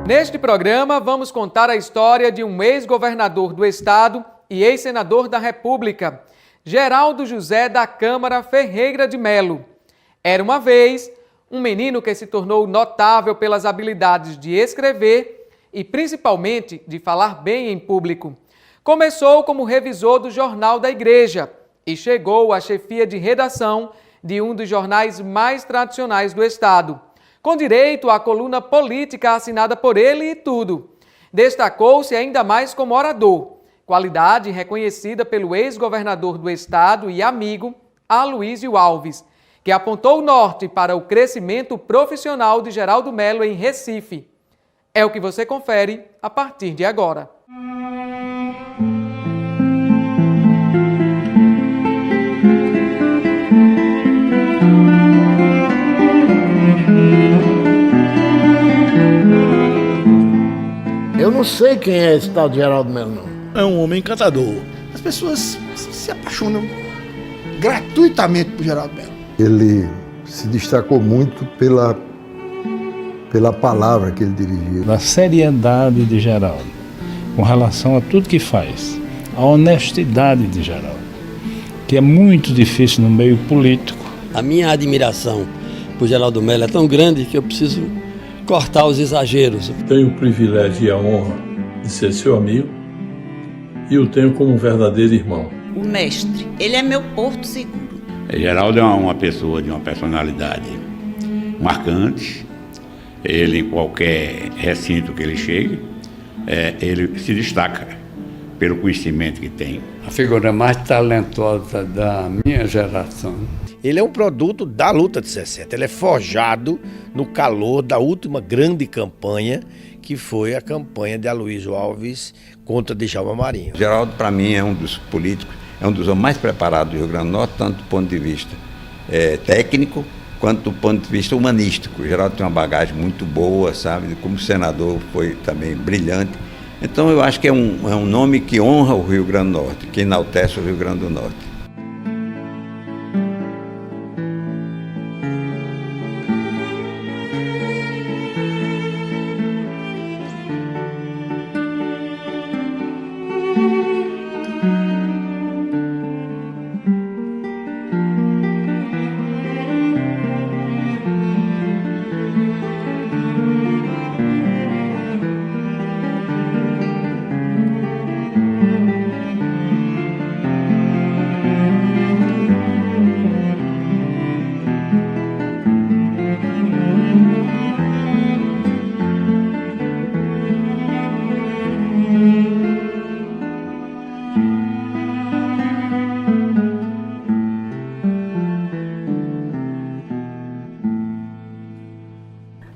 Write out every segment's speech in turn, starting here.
Neste programa, vamos contar a história de um ex-governador do estado e ex-senador da República, Geraldo José da Câmara Ferreira de Melo. Era uma vez um menino que se tornou notável pelas habilidades de escrever e principalmente de falar bem em público. Começou como revisor do Jornal da Igreja e chegou à chefia de redação de um dos jornais mais tradicionais do estado, com direito à coluna política assinada por ele e tudo. Destacou-se ainda mais como orador, qualidade reconhecida pelo ex-governador do estado e amigo, Aloísio Alves, que apontou o norte para o crescimento profissional de Geraldo Melo em Recife. É o que você confere a partir de agora. Eu não sei quem é esse tal de Geraldo Melo, não. É um homem encantador. As pessoas se apaixonam gratuitamente por Geraldo Melo. Ele se destacou muito pela palavra que ele dirigia. Da seriedade de Geraldo, com relação a tudo que faz. A honestidade de Geraldo, que é muito difícil no meio político. A minha admiração por Geraldo Melo é tão grande que eu preciso cortar os exageros. Tenho o privilégio e a honra de ser seu amigo e o tenho como um verdadeiro irmão. O mestre, ele é meu porto seguro. Geraldo é uma pessoa de uma personalidade marcante. Ele, em qualquer recinto que ele chegue, ele se destaca pelo conhecimento que tem. A figura mais talentosa da minha geração. Ele é um produto da luta de 60. Ele é forjado no calor da última grande campanha, que foi a campanha de Aloísio Alves contra Djalma Marinho. Geraldo, para mim, é um dos políticos, é um dos homens mais preparados do Rio Grande do Norte, tanto do ponto de vista técnico, quanto do ponto de vista humanístico. O Geraldo tem uma bagagem muito boa, sabe? Como senador foi também brilhante. Então eu acho que é um nome que honra o Rio Grande do Norte, que enaltece o Rio Grande do Norte.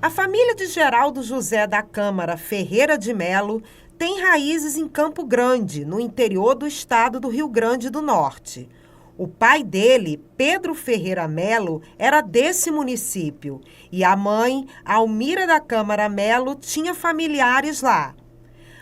A família de Geraldo José da Câmara Ferreira de Melo tem raízes em Campo Grande, no interior do estado do Rio Grande do Norte. O pai dele, Pedro Ferreira Melo, era desse município e a mãe, Almira da Câmara Melo, tinha familiares lá.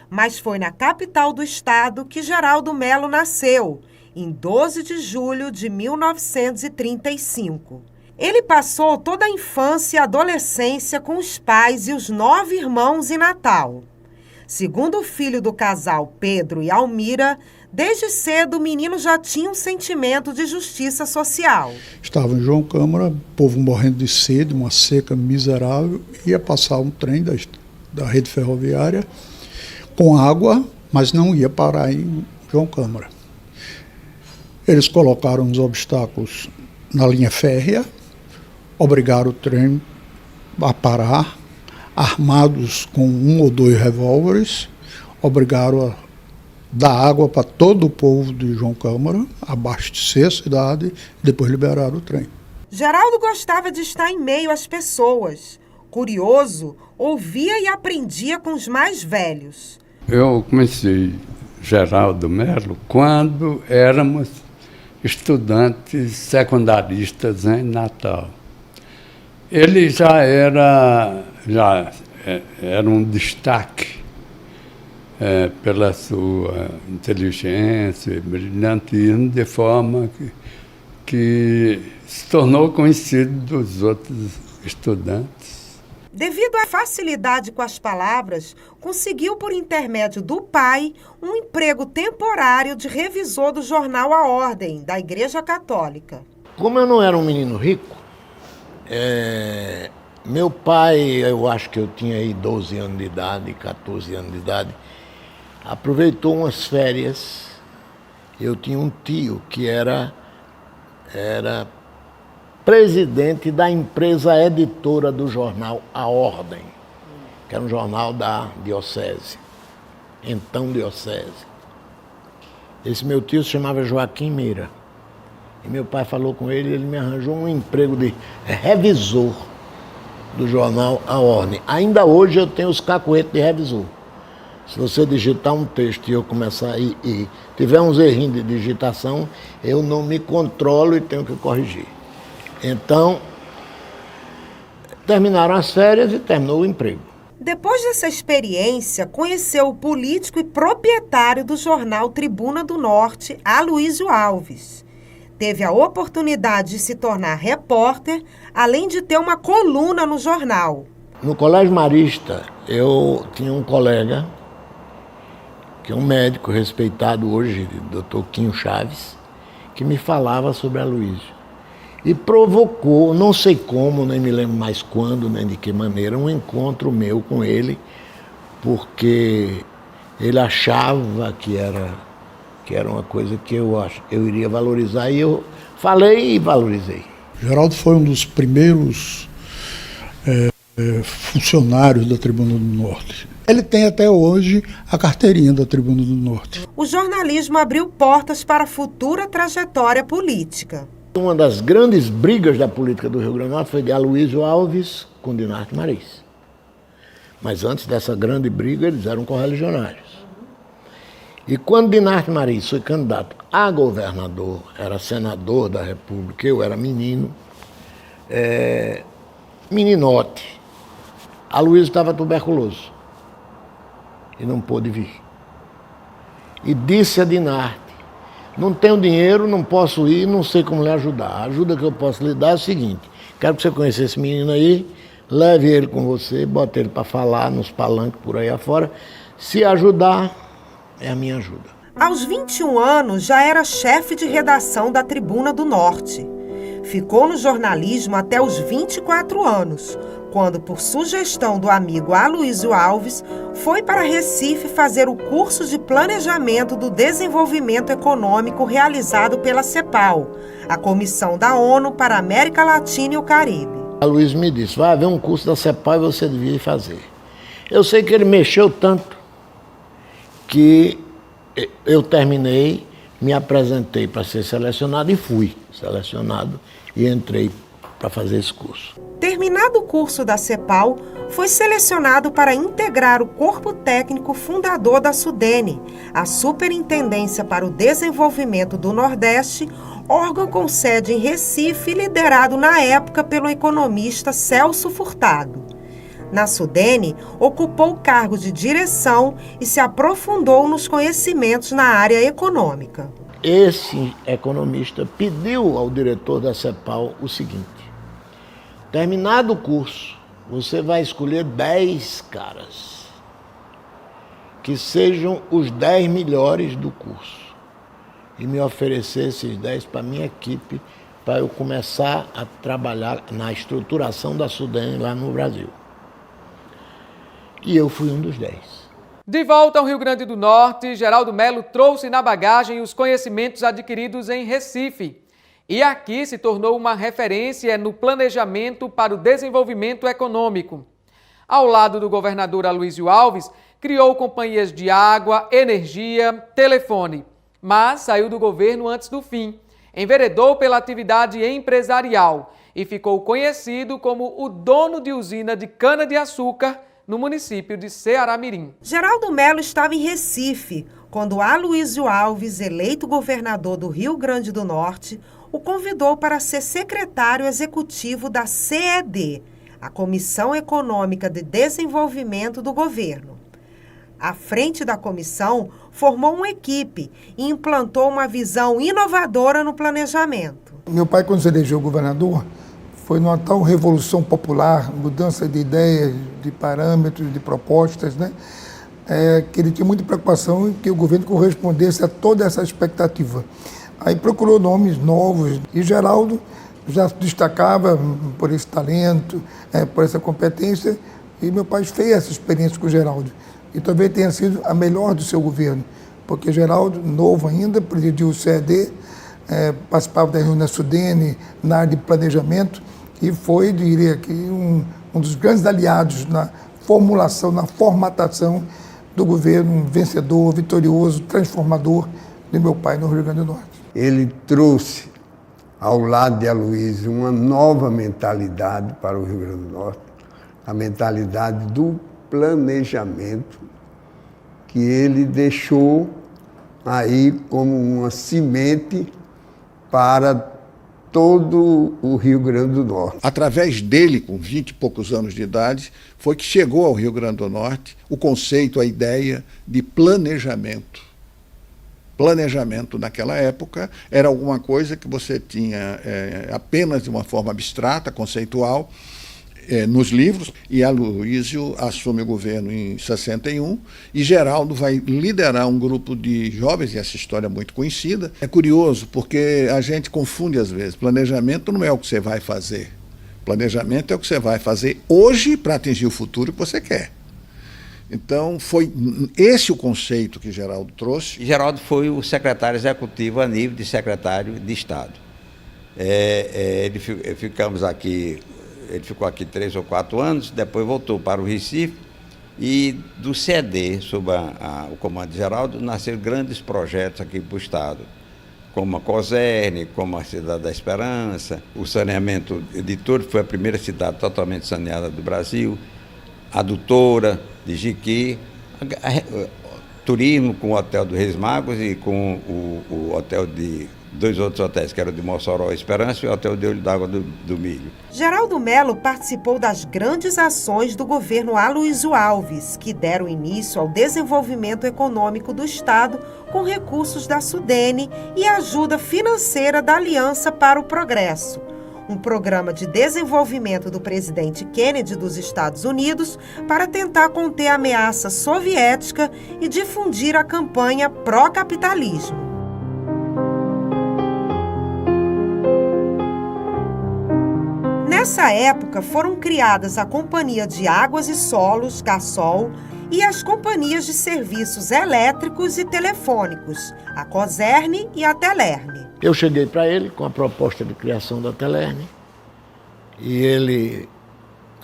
Mas foi na capital do estado que Geraldo Melo nasceu, em 12 de julho de 1935. Ele passou toda a infância e adolescência com os pais e os 9 irmãos em Natal. Segundo o filho do casal, Pedro e Almira, desde cedo o menino já tinha um sentimento de justiça social. Estava em João Câmara, o povo morrendo de sede, uma seca miserável, ia passar um trem da rede ferroviária com água, mas não ia parar em João Câmara. Eles colocaram os obstáculos na linha férrea, obrigaram o trem a parar, armados com 1 ou 2 revólveres, obrigaram a dar água para todo o povo de João Câmara, abastecer a cidade, e depois liberaram o trem. Geraldo gostava de estar em meio às pessoas. Curioso, ouvia e aprendia com os mais velhos. Eu conheci Geraldo Melo quando éramos estudantes secundaristas em Natal. Ele já era um destaque pela sua inteligência e brilhantismo, de forma que se tornou conhecido dos outros estudantes. Devido à facilidade com as palavras, conseguiu, por intermédio do pai, um emprego temporário de revisor do jornal A Ordem, da Igreja Católica. Como eu não era um menino rico, meu pai, eu acho que eu tinha aí 12 anos de idade, 14 anos de idade, aproveitou umas férias. Eu tinha um tio que era presidente da empresa editora do jornal A Ordem, que era um jornal da diocese, então diocese. Esse meu tio se chamava Joaquim Meira. E meu pai falou com ele, ele me arranjou um emprego de revisor do jornal A Ordem. Ainda hoje eu tenho os cacuetes de revisor. Se você digitar um texto e eu começar e tiver uns errinhos de digitação, eu não me controlo e tenho que corrigir. Então, terminaram as férias e terminou o emprego. Depois dessa experiência, conheceu o político e proprietário do jornal Tribuna do Norte, Aloysio Alves. Teve a oportunidade de se tornar repórter, além de ter uma coluna no jornal. No Colégio Marista, eu tinha um colega, que é um médico respeitado hoje, Dr. Quinho Chaves, que me falava sobre Aloysio. E provocou, não sei como, nem me lembro mais quando, nem de que maneira, um encontro meu com ele, porque ele achava que era uma coisa que eu iria valorizar, e eu falei e valorizei. Geraldo foi um dos primeiros funcionários da Tribuna do Norte. Ele tem até hoje a carteirinha da Tribuna do Norte. O jornalismo abriu portas para a futura trajetória política. Uma das grandes brigas da política do Rio Grande do Norte foi de Aloysio Alves com Dinarte Marins. Mas antes dessa grande briga, eles eram correligionários. E quando Dinarte Marins foi candidato a governador, era senador da República, eu era menino, meninote, Aloysio estava tuberculoso e não pôde vir. E disse a Dinarte: não tenho dinheiro, não posso ir, não sei como lhe ajudar. A ajuda que eu posso lhe dar é o seguinte: quero que você conheça esse menino aí, leve ele com você, bote ele para falar nos palanques por aí afora. Se ajudar, é a minha ajuda. Aos 21 anos, já era chefe de redação da Tribuna do Norte. Ficou no jornalismo até os 24 anos, quando, por sugestão do amigo Aloysio Alves, foi para Recife fazer o curso de Planejamento do Desenvolvimento Econômico realizado pela CEPAL, a Comissão da ONU para a América Latina e o Caribe. Aloysio me disse: vai haver um curso da CEPAL e você devia fazer. Eu sei que ele mexeu tanto que eu terminei, me apresentei para ser selecionado e fui selecionado e entrei para fazer esse curso. Terminado o curso da CEPAL, foi selecionado para integrar o corpo técnico fundador da SUDENE, a Superintendência para o Desenvolvimento do Nordeste, órgão com sede em Recife, liderado na época pelo economista Celso Furtado. Na SUDENE, ocupou o cargo de direção e se aprofundou nos conhecimentos na área econômica. Esse economista pediu ao diretor da CEPAL o seguinte: terminado o curso, você vai escolher 10 caras que sejam os 10 melhores do curso e me oferecer esses 10 para a minha equipe, para eu começar a trabalhar na estruturação da SUDENE lá no Brasil. E eu fui um dos 10. De volta ao Rio Grande do Norte, Geraldo Melo trouxe na bagagem os conhecimentos adquiridos em Recife. E aqui se tornou uma referência no planejamento para o desenvolvimento econômico. Ao lado do governador Aloysio Alves, criou companhias de água, energia, telefone. Mas saiu do governo antes do fim. Enveredou pela atividade empresarial e ficou conhecido como o dono de usina de cana-de-açúcar no município de Ceará-Mirim. Geraldo Melo estava em Recife, quando Aloysio Alves, eleito governador do Rio Grande do Norte, o convidou para ser secretário executivo da CED, a Comissão Econômica de Desenvolvimento do Governo. À frente da comissão, formou uma equipe e implantou uma visão inovadora no planejamento. Meu pai, quando se elegeu governador, Foi numa tal revolução popular, mudança de ideias, de parâmetros, de propostas, né? Que ele tinha muita preocupação em que o governo correspondesse a toda essa expectativa. Aí procurou nomes novos e Geraldo já se destacava por esse talento, por essa competência, e meu pai fez essa experiência com o Geraldo. E talvez tenha sido a melhor do seu governo, porque Geraldo, novo ainda, presidiu o CED, participava da reunião da Sudene, na área de planejamento, e foi, diria que, um dos grandes aliados na formulação, na formatação do governo vencedor, vitorioso, transformador de meu pai no Rio Grande do Norte. Ele trouxe, ao lado de Aloysio, uma nova mentalidade para o Rio Grande do Norte, a mentalidade do planejamento, que ele deixou aí como uma semente para todo o Rio Grande do Norte. Através dele, com 20 e poucos anos de idade, foi que chegou ao Rio Grande do Norte o conceito, a ideia de planejamento. Planejamento, naquela época, era alguma coisa que você tinha apenas de uma forma abstrata, conceitual, nos livros, e Aloysio assume o governo em 61, e Geraldo vai liderar um grupo de jovens, e essa história é muito conhecida. É curioso, porque a gente confunde às vezes. Planejamento não é o que você vai fazer. Planejamento é o que você vai fazer hoje para atingir o futuro que você quer. Então, foi esse o conceito que Geraldo trouxe. Geraldo foi o secretário executivo a nível de secretário de Estado. Ele ficou aqui 3 ou 4 anos, depois voltou para o Recife, e do CED, sob o comando de Geraldo, nasceram grandes projetos aqui para o Estado, como a COSERN, como a Cidade da Esperança, o saneamento de Torres, foi a primeira cidade totalmente saneada do Brasil, a Adutora de Jiqui, turismo com o Hotel do Reis Magos e com o hotel de 2 outros hotéis, que eram de Mossoró Esperança e o Hotel de Olho d'Água do Milho. Geraldo Mello participou das grandes ações do governo Aloysio Alves, que deram início ao desenvolvimento econômico do Estado com recursos da Sudene e ajuda financeira da Aliança para o Progresso, um programa de desenvolvimento do presidente Kennedy dos Estados Unidos para tentar conter a ameaça soviética e difundir a campanha pró-capitalismo. Nessa época, foram criadas a Companhia de Águas e Solos, Gasol, e as companhias de serviços elétricos e telefônicos, a COSERN e a Telerne. Eu cheguei para ele com a proposta de criação da Telerne, e ele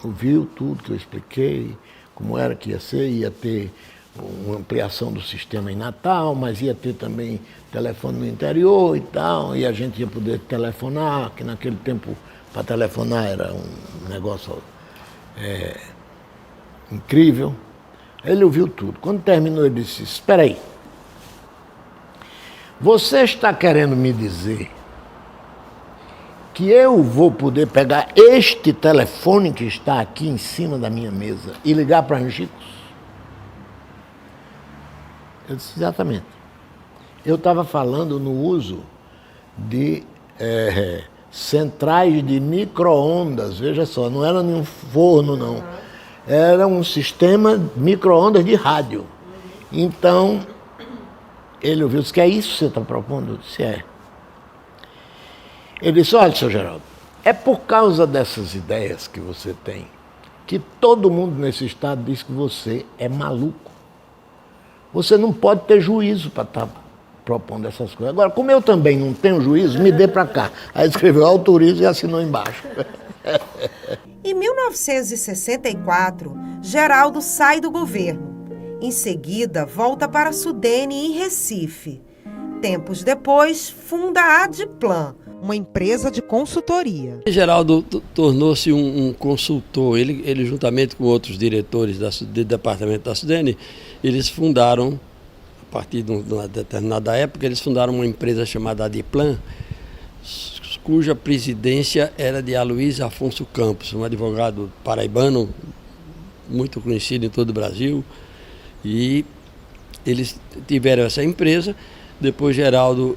ouviu tudo que eu expliquei, como era que ia ser, ia ter uma ampliação do sistema em Natal, mas ia ter também telefone no interior e tal, e a gente ia poder telefonar, que naquele tempo para telefonar era um negócio incrível. Ele ouviu tudo. Quando terminou, ele disse: espera aí, você está querendo me dizer que eu vou poder pegar este telefone que está aqui em cima da minha mesa e ligar para Angicos? Eu disse: exatamente. Eu estava falando no uso de centrais de micro-ondas, veja só, não era nenhum forno, não. Era um sistema de micro-ondas de rádio. Então, ele ouviu, disse: que é isso que você está propondo? Eu disse: é. Ele disse: olha, seu Geraldo, é por causa dessas ideias que você tem que todo mundo nesse estado diz que você é maluco. Você não pode ter juízo para estar propondo essas coisas. Agora, como eu também não tenho juízo, me dê para cá. Aí escreveu: autorizo, e assinou embaixo. Em 1964, Geraldo sai do governo. Em seguida, volta para a Sudene em Recife. Tempos depois, funda a Adiplan, uma empresa de consultoria. Geraldo tornou-se um consultor. Ele, juntamente com outros diretores do departamento da Sudene, eles fundaram, a partir de uma determinada época, eles fundaram uma empresa chamada Adiplan, cuja presidência era de Aloysio Afonso Campos, um advogado paraibano muito conhecido em todo o Brasil. E eles tiveram essa empresa. Depois Geraldo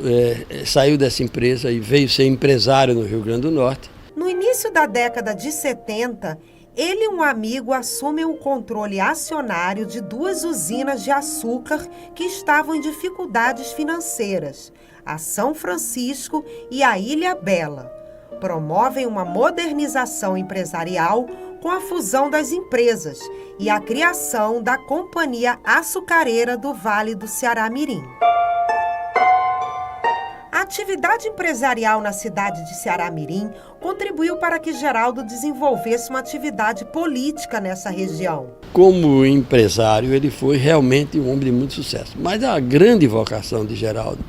saiu dessa empresa e veio ser empresário no Rio Grande do Norte. No início início da década de 70, ele e um amigo assumem o controle acionário de 2 usinas de açúcar que estavam em dificuldades financeiras, a São Francisco e a Ilha Bela. Promovem uma modernização empresarial com a fusão das empresas e a criação da Companhia Açucareira do Vale do Ceará-Mirim. A atividade empresarial na cidade de Ceará-Mirim contribuiu para que Geraldo desenvolvesse uma atividade política nessa região. Como empresário, ele foi realmente um homem de muito sucesso. Mas a grande vocação de Geraldo,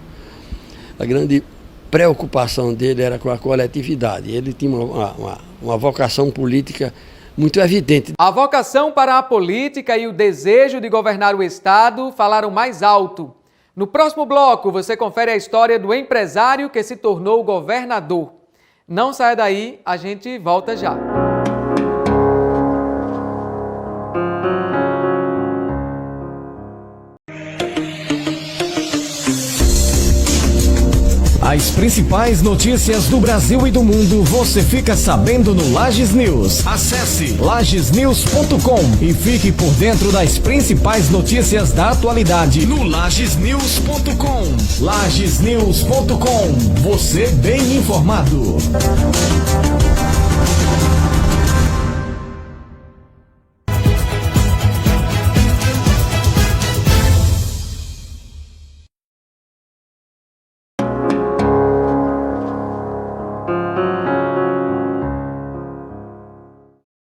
a grande preocupação dele era com a coletividade. Ele tinha uma vocação política muito evidente. A vocação para a política e o desejo de governar o Estado falaram mais alto. No próximo bloco, você confere a história do empresário que se tornou governador. Não saia daí, a gente volta já. As principais notícias do Brasil e do mundo você fica sabendo no Lages News. Acesse lagesnews.com e fique por dentro das principais notícias da atualidade no lagesnews.com. Lagesnews.com, você bem informado.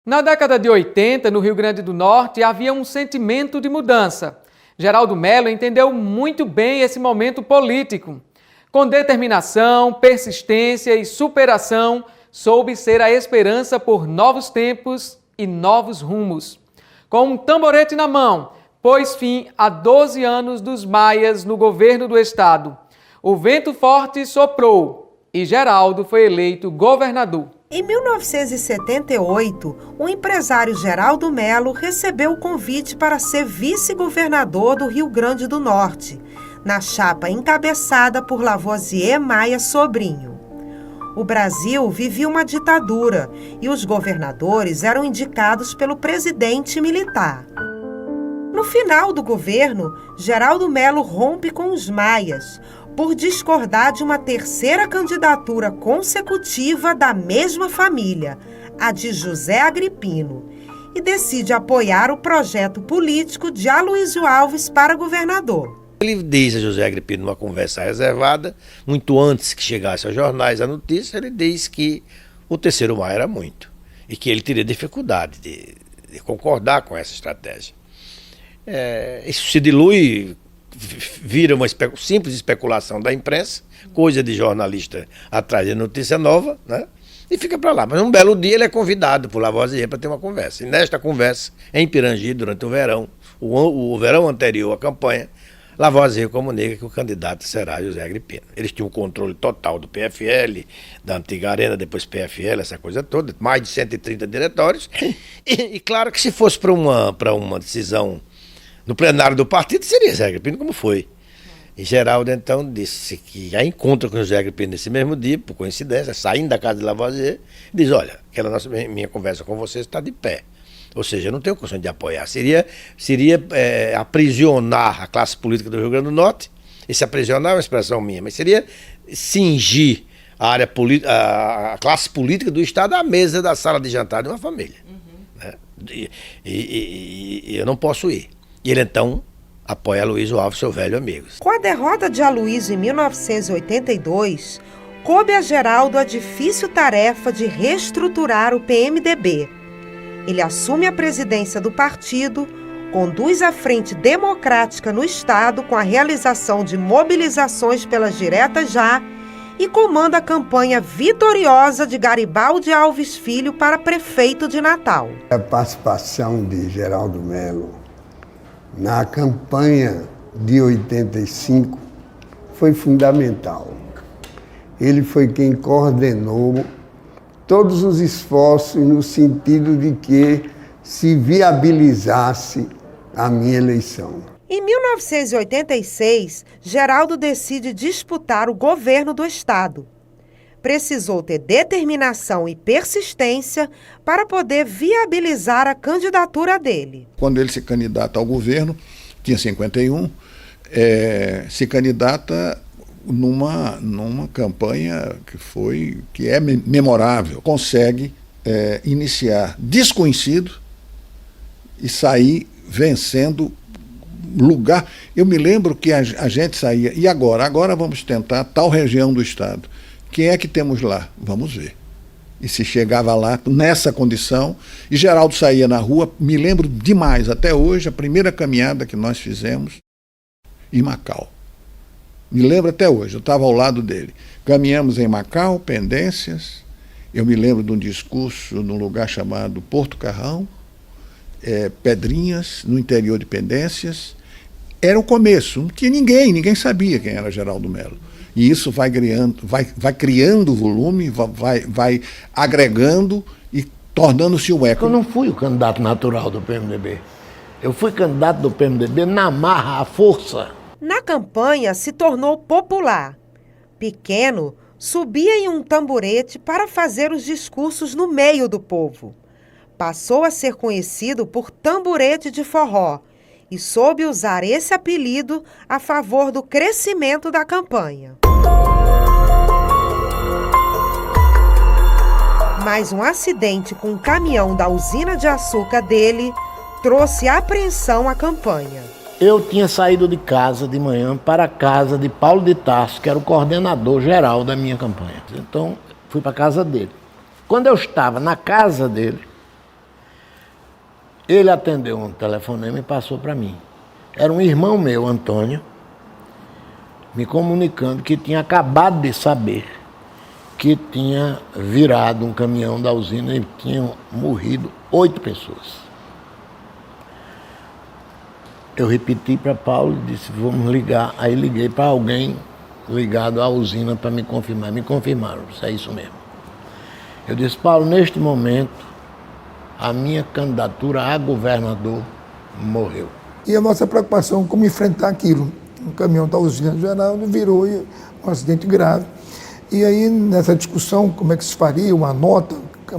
Na década de 80, no Rio Grande do Norte, havia um sentimento de mudança. Geraldo Mello entendeu muito bem esse momento político. Com determinação, persistência e superação, soube ser a esperança por novos tempos e novos rumos. Com um tamborete na mão, pôs fim a 12 anos dos Maias no governo do estado. O vento forte soprou e Geraldo foi eleito governador. Em 1978, o empresário Geraldo Mello recebeu o convite para ser vice-governador do Rio Grande do Norte, na chapa encabeçada por Lavoisier Maia Sobrinho. O Brasil vivia uma ditadura e os governadores eram indicados pelo presidente militar. No final do governo, Geraldo Mello rompe com os Maias, por discordar de uma terceira candidatura consecutiva da mesma família, a de José Agripino, e decide apoiar o projeto político de Aloysio Alves para governador. Ele diz a José Agripino, numa conversa reservada, muito antes que chegasse aos jornais a notícia, ele diz que o terceiro Maia era muito, e que ele teria dificuldade de concordar com essa estratégia. Isso se dilui, vira uma simples especulação da imprensa, coisa de jornalista atrás de notícia nova, né? E fica para lá. Mas um belo dia ele é convidado por Lavoisier para ter uma conversa. E nesta conversa, em Pirangi, durante o verão, o verão anterior à campanha, Lavoisier comunica que o candidato será José Agripino. Eles tinham o controle total do PFL, da antiga Arena, depois PFL, essa coisa toda, mais de 130 diretórios. E claro que se fosse para uma decisão no plenário do partido, seria José Agripino, como foi. E Geraldo, então, disse que já encontra com José Agripino nesse mesmo dia, por coincidência, saindo da casa de Lavoisier, diz, olha, minha conversa com você está de pé. Ou seja, eu não tenho condição de apoiar. Seria aprisionar a classe política do Rio Grande do Norte, e se aprisionar é uma expressão minha, mas seria cingir a classe política do Estado à mesa da sala de jantar de uma família. Né? E eu não posso ir. E ele, então, apoia Aloysio Alves, seu velho amigo. Com a derrota de Aloysio em 1982, coube a Geraldo a difícil tarefa de reestruturar o PMDB. Ele assume a presidência do partido, conduz a Frente Democrática no Estado com a realização de mobilizações pelas diretas já e comanda a campanha vitoriosa de Garibaldi Alves Filho para prefeito de Natal. A participação de Geraldo Mello na campanha de 85 foi fundamental. Ele foi quem coordenou todos os esforços no sentido de que se viabilizasse a minha eleição. Em 1986, Geraldo decide disputar o governo do estado. precisou ter determinação e persistência para poder viabilizar a candidatura dele. Quando ele se candidata ao governo, tinha 51, se candidata numa campanha que é memorável. Consegue iniciar desconhecido e sair vencendo lugar. Eu me lembro que a gente saía, e agora? Agora vamos tentar tal região do estado. Quem é que temos lá? Vamos ver. E se chegava lá nessa condição, e Geraldo saía na rua, me lembro demais, até hoje, a primeira caminhada que nós fizemos em Macau. Me lembro até hoje, eu estava ao lado dele. Caminhamos em Macau, Pendências, eu me lembro de um discurso num lugar chamado Porto Carrão, Pedrinhas, no interior de Pendências. Era o começo, não tinha ninguém sabia quem era Geraldo Melo. E isso vai criando volume, vai agregando e tornando-se um eco. Eu não fui o candidato natural do PMDB. Eu fui candidato do PMDB na marra, à força. Na campanha se tornou popular. Pequeno, subia em um tamborete para fazer os discursos no meio do povo. Passou a ser conhecido por tamborete de forró e soube usar esse apelido a favor do crescimento da campanha. Mas um acidente com um caminhão da usina de açúcar dele trouxe apreensão à campanha. Eu tinha saído de casa de manhã para a casa de Paulo de Tarso, que era o coordenador geral da minha campanha. Então, fui para a casa dele. Quando eu estava na casa dele, ele atendeu um telefonema e passou para mim. Era um irmão meu, Antônio, me comunicando que tinha acabado de saber que tinha virado um caminhão da usina e tinham morrido 8 pessoas. Eu repeti para Paulo e disse, vamos ligar. Aí liguei para alguém ligado à usina para me confirmar. Me confirmaram, isso é isso mesmo. Eu disse, Paulo, neste momento, a minha candidatura a governador morreu. E a nossa preocupação como enfrentar aquilo. Um caminhão da usina do Geraldo virou um acidente grave. E aí, nessa discussão, como é que se faria, uma nota,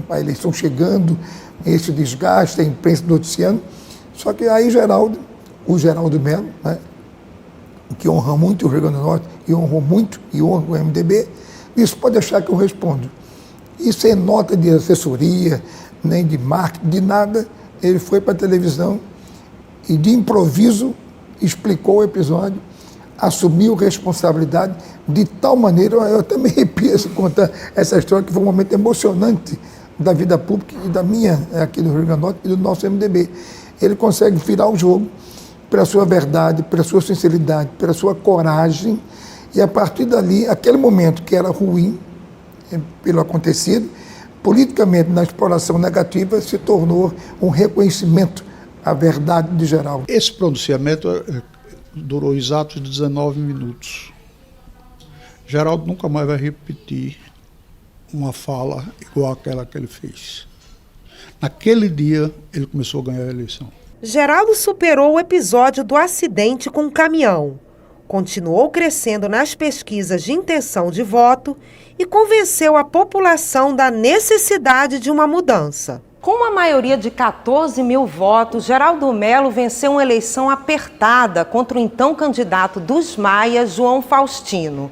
a eleição chegando, esse desgaste, a imprensa noticiando. Só que aí o Geraldo Melo, né, que honra muito o Rio Grande do Norte, e honrou muito, e honra o MDB, disse, pode deixar que eu respondo. E sem nota de assessoria, nem de marketing, de nada, ele foi para a televisão e de improviso explicou o episódio, assumiu responsabilidade de tal maneira, eu até me arrepio de contar essa história, que foi um momento emocionante da vida pública e da minha, aqui do Rio Grande do Norte, e do nosso MDB. Ele consegue virar o jogo pela sua verdade, pela sua sinceridade, pela sua coragem, e a partir dali, aquele momento que era ruim, pelo acontecido, politicamente, na exploração negativa, se tornou um reconhecimento à verdade de Geraldo. Esse pronunciamento durou exatos 19 minutos. Geraldo nunca mais vai repetir uma fala igual àquela que ele fez. Naquele dia, ele começou a ganhar a eleição. Geraldo superou o episódio do acidente com o caminhão, continuou crescendo nas pesquisas de intenção de voto e convenceu a população da necessidade de uma mudança. Com uma maioria de 14 mil votos, Geraldo Melo venceu uma eleição apertada contra o então candidato dos Maias, João Faustino.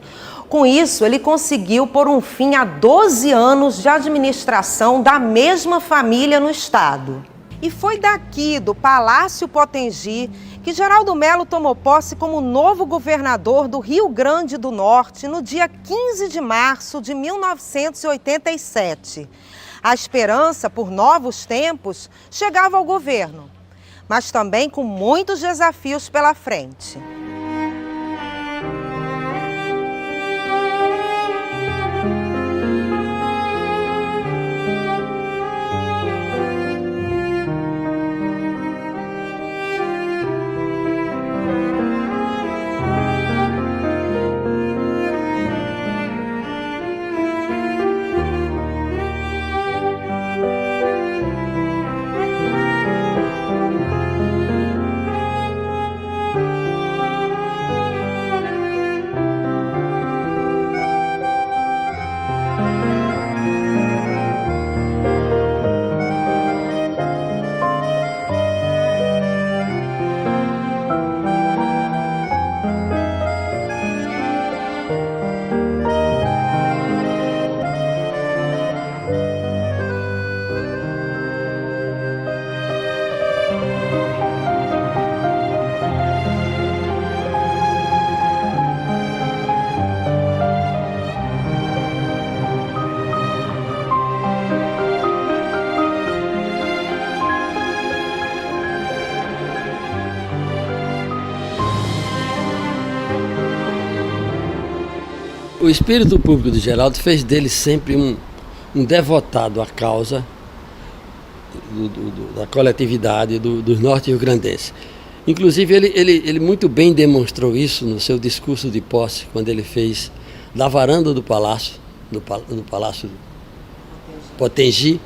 Com isso, ele conseguiu pôr um fim a 12 anos de administração da mesma família no estado. E foi daqui, do Palácio Potengi, que Geraldo Melo tomou posse como novo governador do Rio Grande do Norte no dia 15 de março de 1987. A esperança por novos tempos chegava ao governo, mas também com muitos desafios pela frente. O espírito público de Geraldo fez dele sempre um devotado à causa da coletividade dos norte-riograndenses. Inclusive, ele muito bem demonstrou isso no seu discurso de posse, quando ele fez da varanda do palácio, no Palácio Potengi.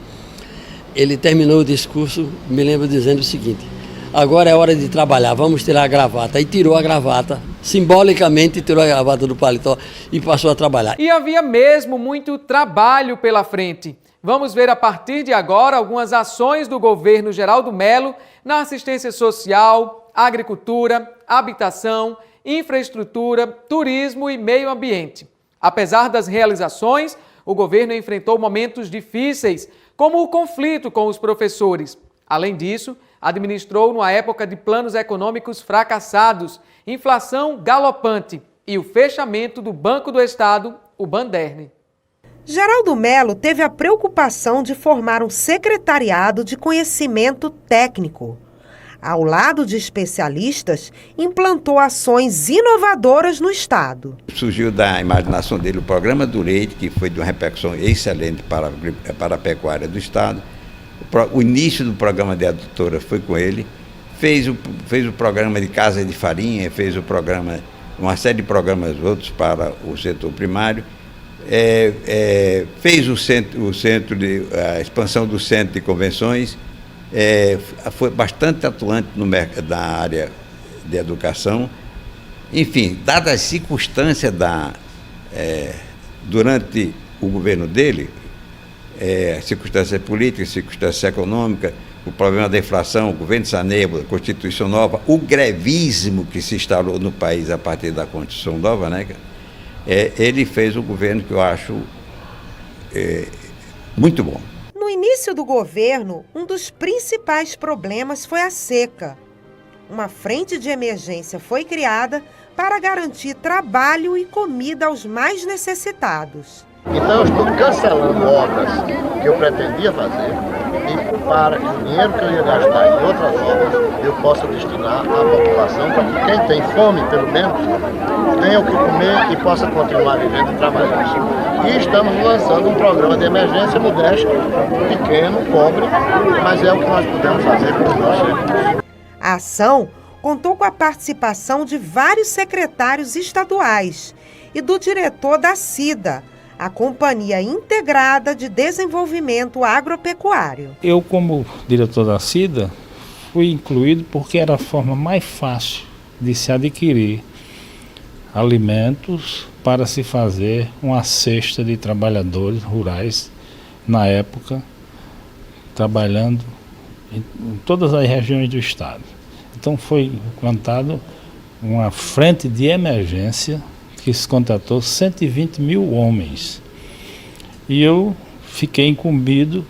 Ele terminou o discurso, me lembro, dizendo o seguinte: agora é hora de trabalhar, vamos tirar a gravata. E tirou a gravata, simbolicamente tirou a gravata do paletó e passou a trabalhar. E havia mesmo muito trabalho pela frente. Vamos ver a partir de agora algumas ações do governo Geraldo Mello na assistência social, agricultura, habitação, infraestrutura, turismo e meio ambiente. Apesar das realizações, o governo enfrentou momentos difíceis, como o conflito com os professores. Além disso, administrou numa época de planos econômicos fracassados, inflação galopante e o fechamento do Banco do Estado, o Banderne. Geraldo Mello teve a preocupação de formar um secretariado de conhecimento técnico. Ao lado de especialistas, implantou ações inovadoras no Estado. Surgiu da imaginação dele o Programa do Leite, que foi de uma repercussão excelente para a pecuária do Estado. O início do programa de adutora foi com ele. Fez o programa de Casa de Farinha, fez uma série de programas outros para o setor primário. Fez a expansão do centro de convenções, foi bastante atuante na área de educação. Enfim, dadas as circunstâncias durante o governo dele, circunstâncias políticas, circunstâncias econômicas, o problema da inflação, o governo de Sarney, a Constituição Nova, o grevismo que se instalou no país a partir da Constituição Nova, né? Ele fez um governo que eu acho muito bom. No início do governo, um dos principais problemas foi a seca. Uma frente de emergência foi criada para garantir trabalho e comida aos mais necessitados. Então eu estou cancelando obras que eu pretendia fazer e para que o dinheiro que eu ia gastar em outras obras eu possa destinar à população para que quem tem fome, pelo menos, tenha o que comer e possa continuar vivendo e trabalhando. E estamos lançando um programa de emergência modesto, pequeno, pobre, mas é o que nós podemos fazer para os nossos recursos. A ação contou com a participação de vários secretários estaduais e do diretor da CIDA, a Companhia Integrada de Desenvolvimento Agropecuário. Eu, como diretor da CIDA, fui incluído porque era a forma mais fácil de se adquirir alimentos para se fazer uma cesta de trabalhadores rurais, na época, trabalhando em todas as regiões do estado. Então foi implantado uma frente de emergência que se contratou 120 mil homens. E eu fiquei incumbido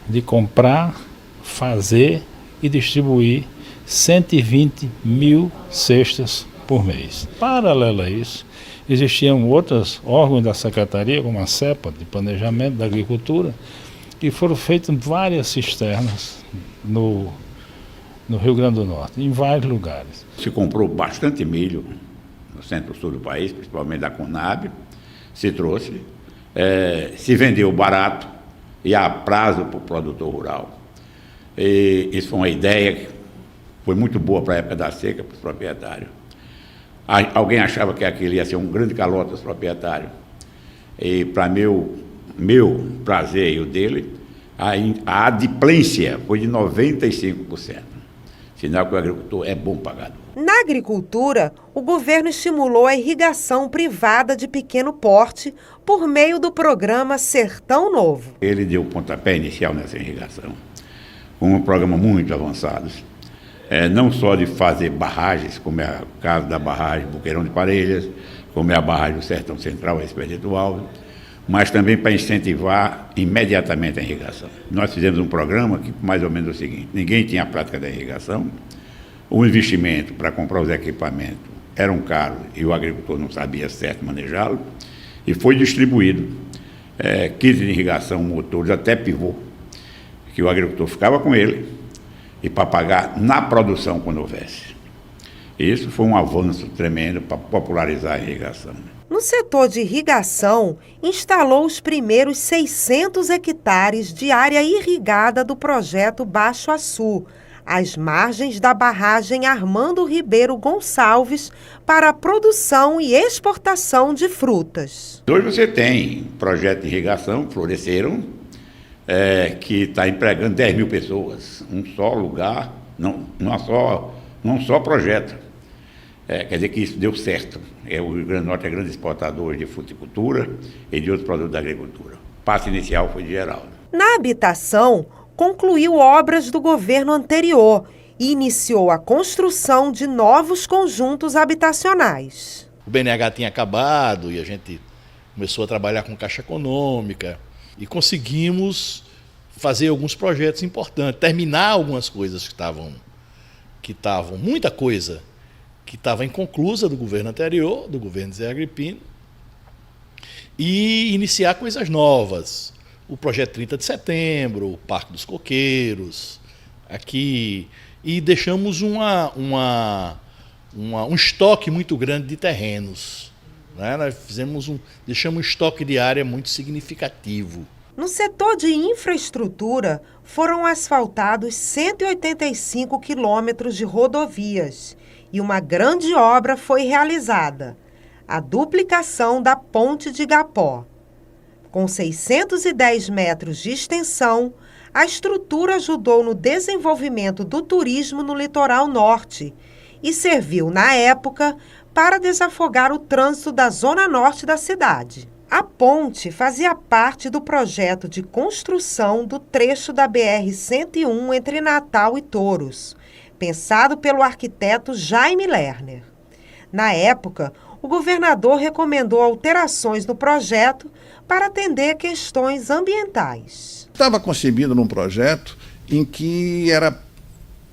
de comprar, fazer e distribuir 120 mil cestas por mês. Paralelo a isso, existiam outros órgãos da Secretaria, como a CEPA, de Planejamento da Agricultura, e foram feitas várias cisternas no Rio Grande do Norte, em vários lugares. Se comprou bastante milho no centro-sul do país, principalmente da Conab, se trouxe, se vendeu barato e a prazo para o produtor rural. E isso foi uma ideia que foi muito boa para a época da seca, para os proprietários. Alguém achava que aquilo ia ser um grande calote dos proprietários. E para meu prazer e o dele, a adimplência foi de 95%. Sinal que o agricultor é bom pagador. Na agricultura, o governo estimulou a irrigação privada de pequeno porte por meio do programa Sertão Novo. Ele deu o pontapé inicial nessa irrigação, com um programa muito avançado. Não só de fazer barragens, como é o caso da barragem Boqueirão de Parelhas, como é a barragem do Sertão Central, a Expedito Alves, mas também para incentivar imediatamente a irrigação. Nós fizemos um programa que mais ou menos é o seguinte: ninguém tinha a prática da irrigação, o investimento para comprar os equipamentos era caro e o agricultor não sabia certo manejá-lo, e foi distribuído kits de irrigação, motores, até pivô, que o agricultor ficava com ele e para pagar na produção quando houvesse. Isso foi um avanço tremendo para popularizar a irrigação. No setor de irrigação, instalou os primeiros 600 hectares de área irrigada do projeto Baixo Açu, às margens da barragem Armando Ribeiro Gonçalves, para a produção e exportação de frutas. Hoje você tem projeto de irrigação, Floresceram, que está empregando 10 mil pessoas, um só lugar, não só projeto. Quer dizer que isso deu certo. O Rio Grande do Norte é grande exportador de fruticultura e de outros produtos da agricultura. O passo inicial foi de Geraldo. Na habitação, concluiu obras do governo anterior e iniciou a construção de novos conjuntos habitacionais. O BNH tinha acabado e a gente começou a trabalhar com Caixa Econômica e conseguimos fazer alguns projetos importantes, terminar algumas coisas que estavam muita coisa que estava inconclusa do governo anterior, do governo Zé Agripino, e iniciar coisas novas. O projeto 30 de setembro, o Parque dos Coqueiros, aqui, e deixamos um estoque muito grande de terrenos. Né? Nós deixamos um estoque de área muito significativo. No setor de infraestrutura, foram asfaltados 185 quilômetros de rodovias e uma grande obra foi realizada, a duplicação da Ponte de Igapó. Com 610 metros de extensão, a estrutura ajudou no desenvolvimento do turismo no litoral norte e serviu, na época, para desafogar o trânsito da zona norte da cidade. A ponte fazia parte do projeto de construção do trecho da BR-101 entre Natal e Touros, pensado pelo arquiteto Jaime Lerner. Na época, o governador recomendou alterações no projeto para atender questões ambientais. Estava concebido num projeto em que era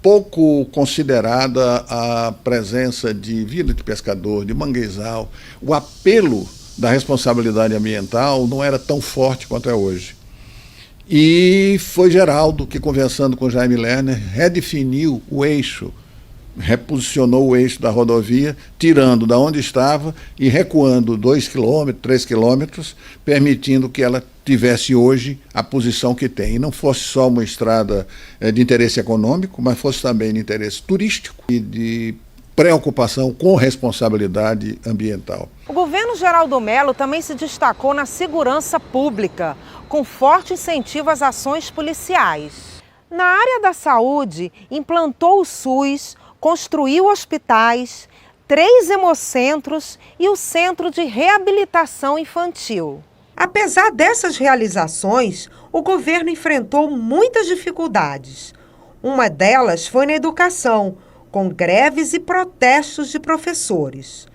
pouco considerada a presença de vila de pescador, de manguezal. O apelo da responsabilidade ambiental não era tão forte quanto é hoje. E foi Geraldo que, conversando com Jaime Lerner, redefiniu o eixo, reposicionou o eixo da rodovia, tirando da onde estava e recuando 2 quilômetros, 3 quilômetros, permitindo que ela tivesse hoje a posição que tem. E não fosse só uma estrada de interesse econômico, mas fosse também de interesse turístico e de preocupação com responsabilidade ambiental. O governo Geraldo Mello também se destacou na segurança pública, com forte incentivo às ações policiais. Na área da saúde, implantou o SUS, construiu hospitais, 3 hemocentros e o Centro de Reabilitação Infantil. Apesar dessas realizações, o governo enfrentou muitas dificuldades. Uma delas foi na educação, com greves e protestos de professores.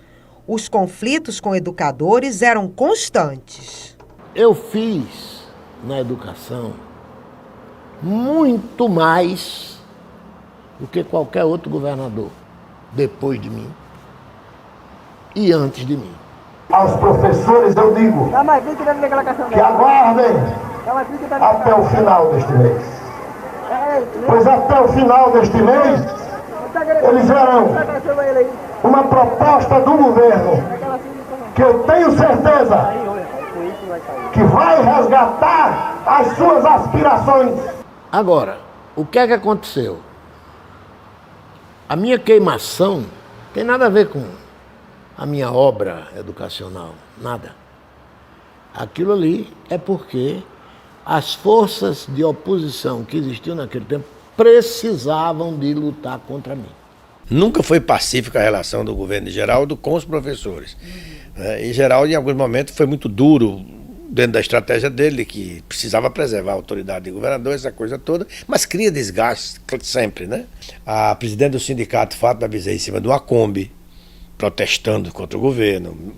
Os conflitos com educadores eram constantes. Eu fiz na educação muito mais do que qualquer outro governador, depois de mim e antes de mim. Aos professores eu digo que aguardem até o final deste mês. Pois até o final deste mês eles verão uma proposta do governo que eu tenho certeza que vai resgatar as suas aspirações. Agora, o que é que aconteceu? A minha queimação tem nada a ver com a minha obra educacional, nada. Aquilo ali é porque as forças de oposição que existiam naquele tempo precisavam de lutar contra mim. Nunca foi pacífica a relação do governo de Geraldo com os professores. E Geraldo, em alguns momentos, foi muito duro dentro da estratégia dele, que precisava preservar a autoridade de governador, essa coisa toda, mas cria desgaste sempre, né? A presidente do sindicato, Fátima Bezerra, em cima de uma Kombi, protestando contra o governo.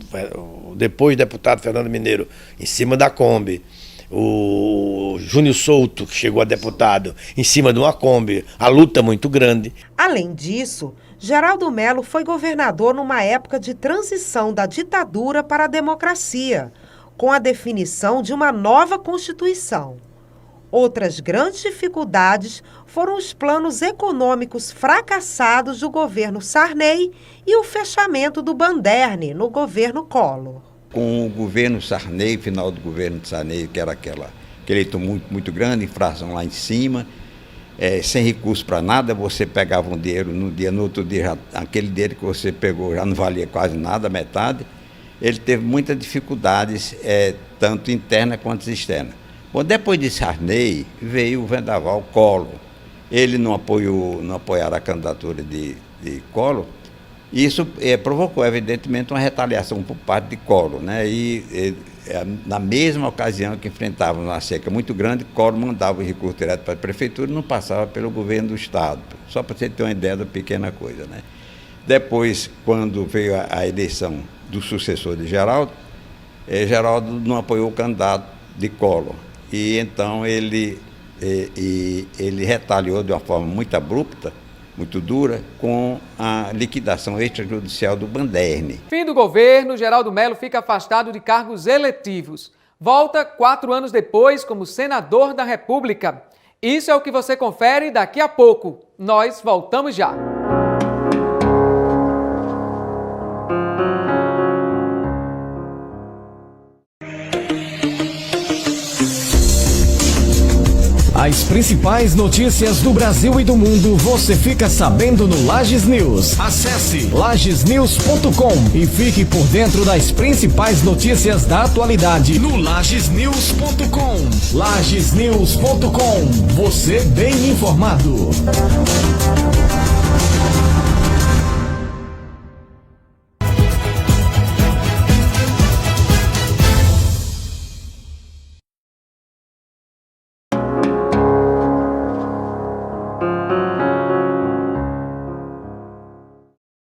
Depois, o deputado Fernando Mineiro, em cima da Kombi. O Júnior Souto, que chegou a deputado, em cima de uma Kombi, a luta muito grande. Além disso, Geraldo Mello foi governador numa época de transição da ditadura para a democracia, com a definição de uma nova Constituição. Outras grandes dificuldades foram os planos econômicos fracassados do governo Sarney e o fechamento do Banderne no governo Collor. Com o governo Sarney, final do governo de Sarney, que era aquele muito grande, inflação lá em cima, sem recurso para nada, você pegava um dinheiro no outro dia, aquele dinheiro que você pegou já não valia quase nada, metade. Ele teve muitas dificuldades, tanto interna quanto externa. Bom, depois de Sarney, veio o vendaval Collor. Ele não apoiaram a candidatura de Collor. Isso provocou, evidentemente, uma retaliação por parte de Collor, né? Na mesma ocasião que enfrentavam uma seca muito grande, Collor mandava o recurso direto para a prefeitura e não passava pelo governo do Estado. Só para você ter uma ideia da pequena coisa, né? Depois, quando veio a eleição do sucessor de Geraldo, Geraldo não apoiou o candidato de Collor. E então ele retaliou de uma forma muito abrupta, muito dura, com a liquidação extrajudicial do Banderne. Fim do governo, Geraldo Mello fica afastado de cargos eletivos. Volta 4 anos depois como senador da República. Isso é o que você confere daqui a pouco. Nós voltamos já. As principais notícias do Brasil e do mundo você fica sabendo no Lages News. Acesse lagesnews.com e fique por dentro das principais notícias da atualidade no lagesnews.com. Lagesnews.com, você bem informado.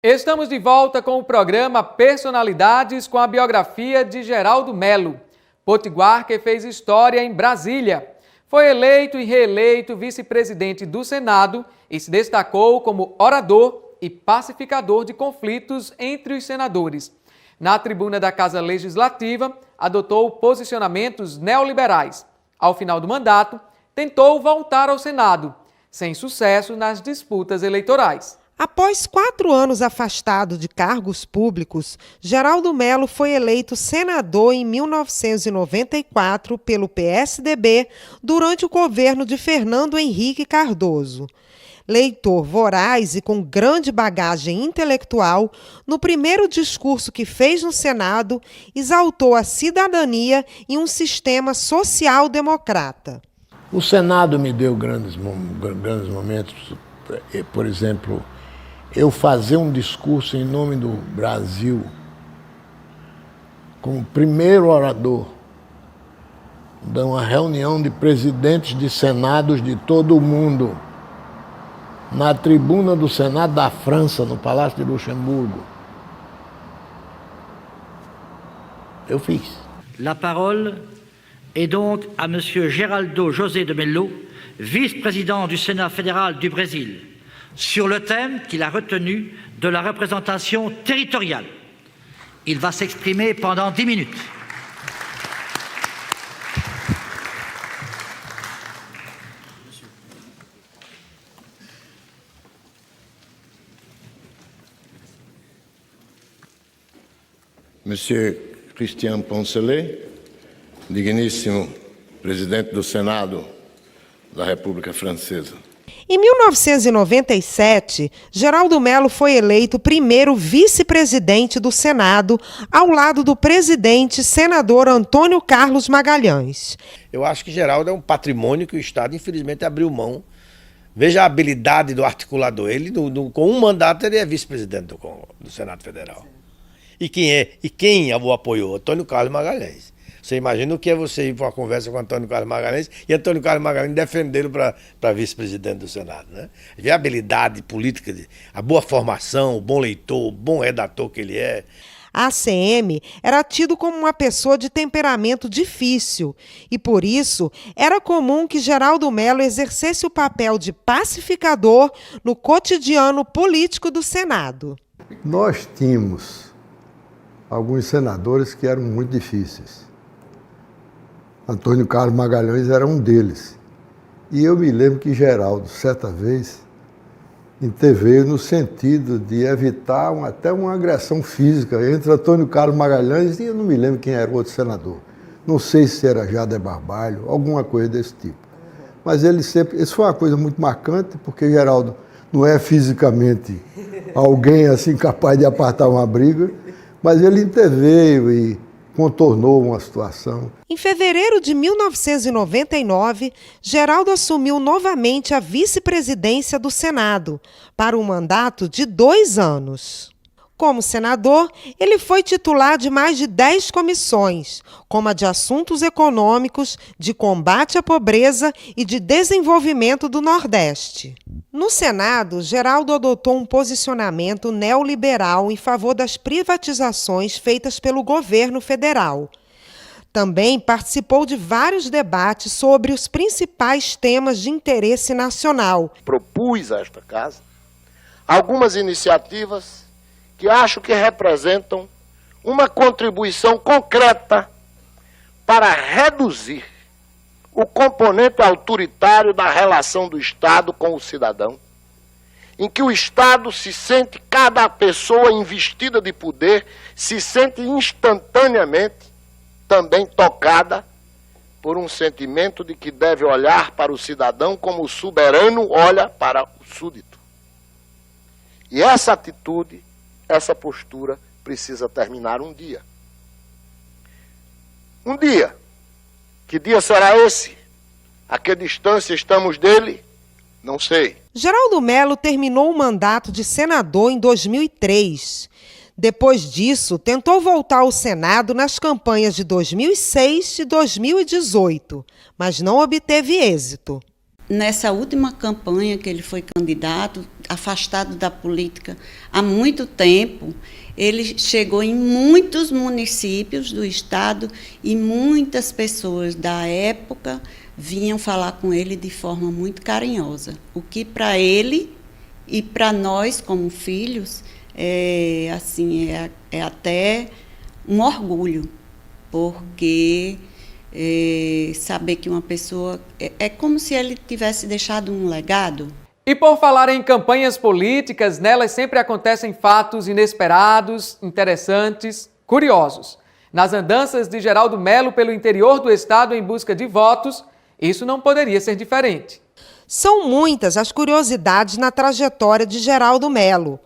Estamos de volta com o programa Personalidades com a biografia de Geraldo Mello. Potiguar que fez história em Brasília. Foi eleito e reeleito vice-presidente do Senado e se destacou como orador e pacificador de conflitos entre os senadores. Na tribuna da Casa Legislativa, adotou posicionamentos neoliberais. Ao final do mandato, tentou voltar ao Senado, sem sucesso nas disputas eleitorais. Após 4 anos afastado de cargos públicos, Geraldo Mello foi eleito senador em 1994 pelo PSDB durante o governo de Fernando Henrique Cardoso. Leitor voraz e com grande bagagem intelectual, no primeiro discurso que fez no Senado, exaltou a cidadania e um sistema social-democrata. O Senado me deu grandes momentos, por exemplo, eu fazer um discurso em nome do Brasil, como primeiro orador de uma reunião de presidentes de senados de todo o mundo, na tribuna do Senado da França, no Palácio de Luxemburgo. Eu fiz. La parole est donc à Monsieur Geraldo José de Mello, vice-président du Sénat fédéral du Brésil, sur le thème qu'il a retenu de la représentation territoriale. Il va s'exprimer pendant 10 minutes. Monsieur Christian Poncelet, digníssimo presidente do Senado da República Francesa. Em 1997, Geraldo Mello foi eleito primeiro vice-presidente do Senado, ao lado do presidente senador Antônio Carlos Magalhães. Eu acho que Geraldo é um patrimônio que o Estado, infelizmente, abriu mão. Veja a habilidade do articulador. Ele, com um mandato, ele é vice-presidente do Senado Federal. E quem o apoiou? Antônio Carlos Magalhães. Você imagina o que é você ir para uma conversa com Antônio Carlos Magalhães e Antônio Carlos Magalhães defendê-lo para vice-presidente do Senado, né? Vê a habilidade política, a boa formação, o bom leitor, o bom redator que ele é. A ACM era tido como uma pessoa de temperamento difícil e, por isso, era comum que Geraldo Mello exercesse o papel de pacificador no cotidiano político do Senado. Nós tínhamos alguns senadores que eram muito difíceis. Antônio Carlos Magalhães era um deles. E eu me lembro que Geraldo, certa vez, interveio no sentido de evitar até uma agressão física entre Antônio Carlos Magalhães e eu não me lembro quem era o outro senador. Não sei se era Jader Barbalho, alguma coisa desse tipo. Mas ele sempre... Isso foi uma coisa muito marcante, porque Geraldo não é fisicamente alguém assim capaz de apartar uma briga, mas ele interveio e contornou uma situação. Em fevereiro de 1999, Geraldo assumiu novamente a vice-presidência do Senado, para um mandato de 2 anos. Como senador, ele foi titular de mais de 10 comissões, como a de Assuntos Econômicos, de Combate à Pobreza e de Desenvolvimento do Nordeste. No Senado, Geraldo adotou um posicionamento neoliberal em favor das privatizações feitas pelo governo federal. Também participou de vários debates sobre os principais temas de interesse nacional. Propus a esta casa algumas iniciativas que acho que representam uma contribuição concreta para reduzir o componente autoritário da relação do Estado com o cidadão, em que o Estado se sente, cada pessoa investida de poder, se sente instantaneamente também tocada por um sentimento de que deve olhar para o cidadão como o soberano olha para o súdito. E essa atitude, essa postura precisa terminar um dia. Um dia. Que dia será esse? A que distância estamos dele? Não sei. Geraldo Mello terminou o mandato de senador em 2003. Depois disso, tentou voltar ao Senado nas campanhas de 2006 e 2018, mas não obteve êxito. Nessa última campanha que ele foi candidato, afastado da política há muito tempo, ele chegou em muitos municípios do estado e muitas pessoas da época vinham falar com ele de forma muito carinhosa, o que para ele e para nós como filhos é até um orgulho, porque saber que uma pessoa é como se ele tivesse deixado um legado. E por falar em campanhas políticas, nelas sempre acontecem fatos inesperados, interessantes, curiosos. Nas andanças de Geraldo Mello pelo interior do estado em busca de votos, isso não poderia ser diferente. São muitas as curiosidades na trajetória de Geraldo Mello,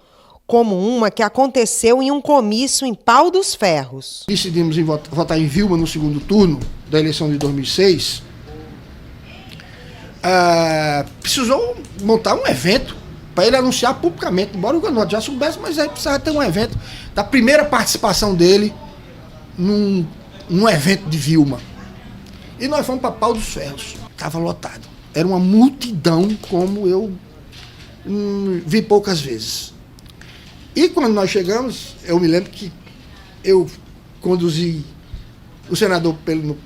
como uma que aconteceu em um comício em Pau dos Ferros. Decidimos votar em Vilma no segundo turno da eleição de 2006. Precisou montar um evento para ele anunciar publicamente, embora o Governo já soubesse, mas aí precisava ter um evento da primeira participação dele num evento de Vilma. E nós fomos para Pau dos Ferros. Estava lotado. Era uma multidão como eu vi poucas vezes. E quando nós chegamos, eu me lembro que eu conduzi o senador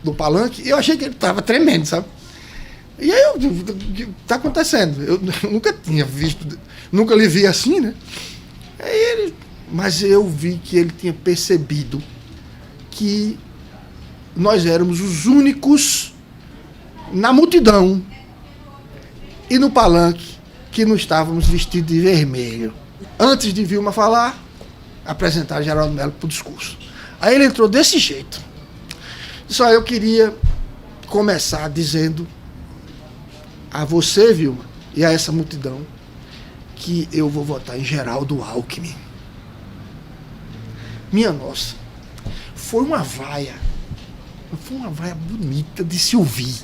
no palanque e eu achei que ele estava tremendo, sabe? E aí o que está acontecendo? Eu nunca tinha visto, nunca lhe vi assim, né? Mas eu vi que ele tinha percebido que nós éramos os únicos na multidão e no palanque que não estávamos vestidos de vermelho. Antes de Vilma falar, apresentar Geraldo Mello para o discurso. Aí ele entrou desse jeito. Só eu queria começar dizendo a você, Vilma, e a essa multidão, que eu vou votar em Geraldo Alckmin. Minha nossa, foi uma vaia bonita de se ouvir.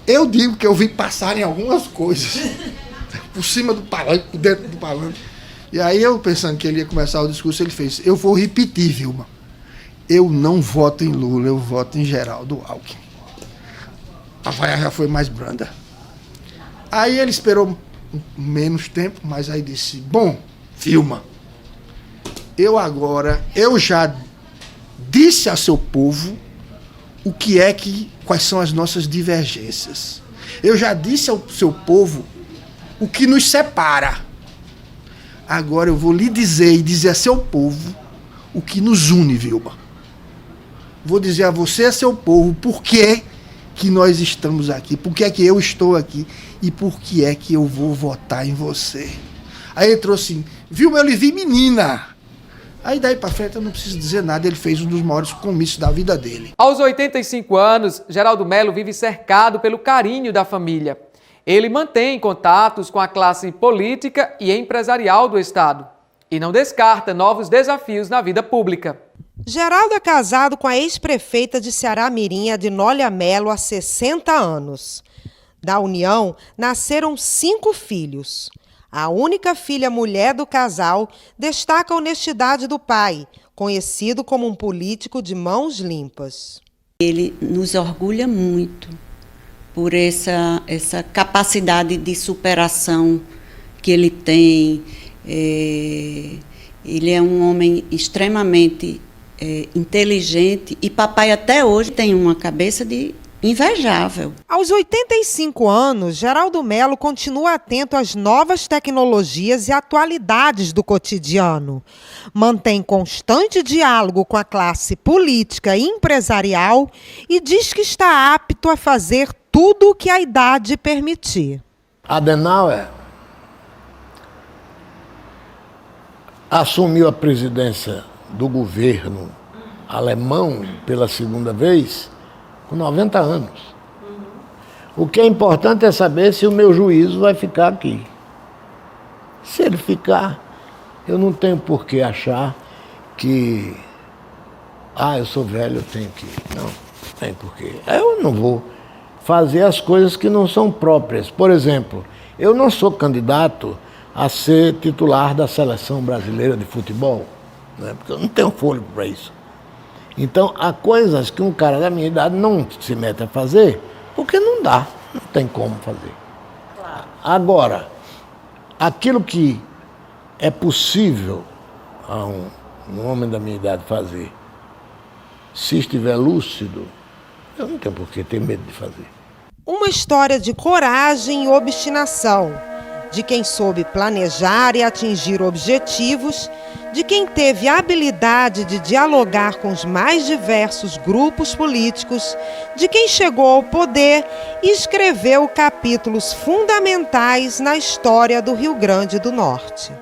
Eu digo que eu vi passar em algumas coisas, por cima do palanque, por dentro do palanque. E aí eu, pensando que ele ia começar o discurso, ele fez: eu vou repetir, Vilma, eu não voto em Lula, eu voto em Geraldo Alckmin. A vaia já foi mais branda. Aí ele esperou menos tempo, mas aí disse: bom, Vilma, eu já disse a seu povo quais são as nossas divergências. Eu já disse ao seu povo o que nos separa. Agora eu vou lhe dizer e dizer a seu povo o que nos une, Vilma. Vou dizer a você e a seu povo por que que nós estamos aqui, por que é que eu estou aqui e por que é que eu vou votar em você. Aí ele trouxe assim, viu, eu lhe vi menina. Aí daí para frente eu não preciso dizer nada, ele fez um dos maiores comícios da vida dele. Aos 85 anos, Geraldo Melo vive cercado pelo carinho da família. Ele mantém contatos com a classe política e empresarial do estado e não descarta novos desafios na vida pública. Geraldo é casado com a ex-prefeita de Ceará-Mirim, Adinólia Melo, há 60 anos. Da união, nasceram 5 filhos. A única filha mulher do casal destaca a honestidade do pai, conhecido como um político de mãos limpas. Ele nos orgulha muito por essa capacidade de superação que ele tem. Ele é um homem extremamente inteligente e papai até hoje tem uma cabeça de invejável. Aos 85 anos, Geraldo Melo continua atento às novas tecnologias e atualidades do cotidiano. Mantém constante diálogo com a classe política e empresarial e diz que está apto a fazer tudo o que a idade permitir. Adenauer assumiu a presidência do governo alemão pela segunda vez com 90 anos. O que é importante é saber se o meu juízo vai ficar aqui. Se ele ficar, eu não tenho por que achar que eu sou velho, eu tenho que... Não tem por quê. Eu não vou fazer as coisas que não são próprias. Por exemplo, eu não sou candidato a ser titular da seleção brasileira de futebol, né? Porque eu não tenho fôlego para isso. Então, há coisas que um cara da minha idade não se mete a fazer, porque não dá, não tem como fazer. Claro. Agora, aquilo que é possível a um homem da minha idade fazer, se estiver lúcido, eu não tenho por que ter medo de fazer. Uma história de coragem e obstinação, de quem soube planejar e atingir objetivos, de quem teve a habilidade de dialogar com os mais diversos grupos políticos, de quem chegou ao poder e escreveu capítulos fundamentais na história do Rio Grande do Norte.